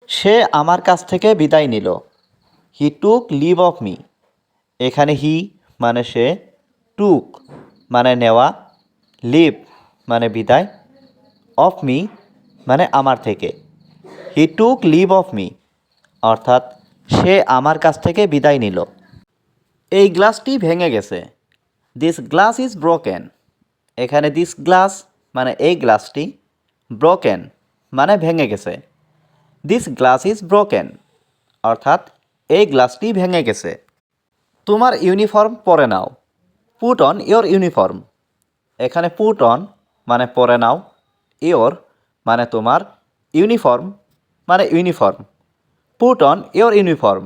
সে আমার কাছ থেকে বিদায় নিল। হি টুক লিভ অফ মি। এখানে হি মানে সে, টুক মানে নেওয়া, লিভ মানে বিদায়, অফ মি মানে আমার থেকে। হি টুক লিভ অফ মি অর্থাৎ সে আমার কাছ থেকে বিদায় নিল। এই গ্লাসটি ভেঙে গেছে। This glass is broken. এখানে দিস গ্লাস মানে এই গ্লাসটি, ব্রোকেন মানে ভেঙে গেছে। দিস গ্লাস ইজ ব্রোকেন অর্থাৎ এই গ্লাসটি ভেঙে গেছে। তোমার ইউনিফর্ম পরে নাও। Put on your uniform. এখানে পুট অন মানে পরে নাও, ইয়োর মানে তোমার, ইউনিফর্ম মানে uniform. Put on your uniform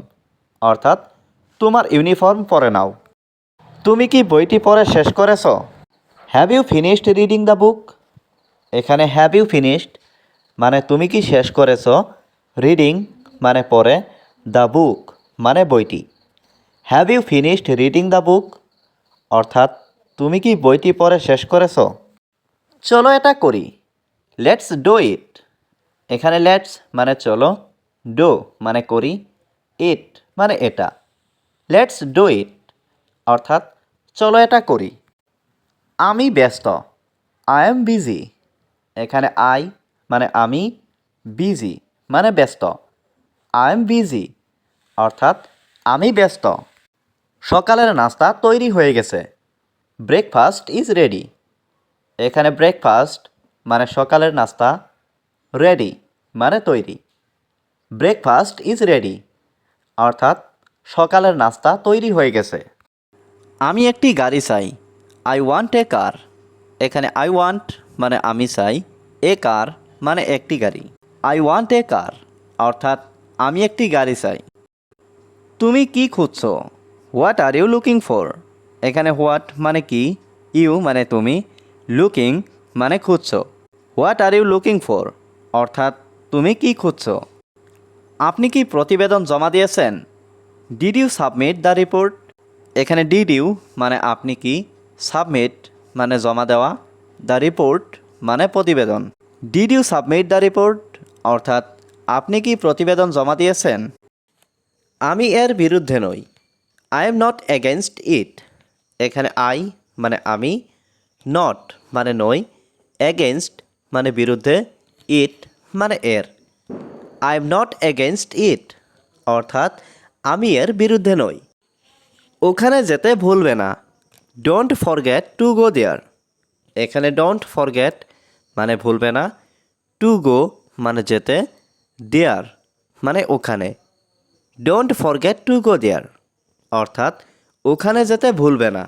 অর্থাৎ তোমার ইউনিফর্ম পরে নাও। তুমি কি বইটি পড়ে শেষ করেছ? Have you finished reading the book? এখানে হ্যাভ ইউ ফিনিশড মানে তুমি কি শেষ করেছ, রিডিং মানে পড়ে, দ্য বুক মানে বইটি। Have you finished reading the book অর্থাৎ তুমি কি বইটি পড়ে শেষ করেছ? চলো এটা করি। Let's do it. এখানে লেটস মানে চলো, ডু মানে করি, ইট মানে এটা। লেটস ডু ইট অর্থাৎ চলো এটা করি। আমি ব্যস্ত। I am busy. এখানে আই মানে আমি, বিজি মানে ব্যস্ত। আই এম বিজি অর্থাৎ আমি ব্যস্ত। সকালের নাস্তা তৈরি হয়ে গেছে। Breakfast is ready. এখানে ব্রেকফাস্ট মানে সকালের নাস্তা, রেডি মানে তৈরি। ব্রেকফাস্ট ইজ রেডি অর্থাৎ সকালের নাস্তা তৈরি হয়ে গেছে। আমি একটি গাড়ি চাই। আই ওয়ান্ট এ কার। এখানে আই ওয়ান্ট মানে আমি চাই, এ কার মানে একটি গাড়ি। আই ওয়ান্ট এ কার অর্থাৎ আমি একটি গাড়ি চাই। তুমি কি খুঁজছো? What are you looking for? এখানে হোয়াট মানে কি, ইউ মানে তুমি, লুকিং মানে খুঁজছো। What are you looking for অর্থাৎ তুমি কি খুঁজছো। আপনি কি প্রতিবেদন জমা দিয়েছেন? Did you submit the report? এখানে ডিড ইউ মানে আপনি কি, সাবমিট মানে জমা দেওয়া, দ্য রিপোর্ট মানে প্রতিবেদন। Did you submit the report অর্থাৎ আপনি কি প্রতিবেদন জমা দিয়েছেন? আমি এর বিরুদ্ধে নই। I am not against it. এখানে আই মানে আমি, নট মানে নই, এগেনস্ট মানে বিরুদ্ধে, ইট মানে এর। I am not against it অর্থাৎ আমি এর বিরুদ্ধে নই। ওখানে যেতে ভুলবে না। ডোন্ট ফরগেট টু গো দেয়ার। এখানে ডোন্ট ফরগেট মানে ভুলবে না, টু গো মানে যেতে, দেয়ার মানে ওখানে। ডোন্ট ফরগেট টু গো দেয়ার অর্থাৎ ওখানে যেতে ভুলবে না।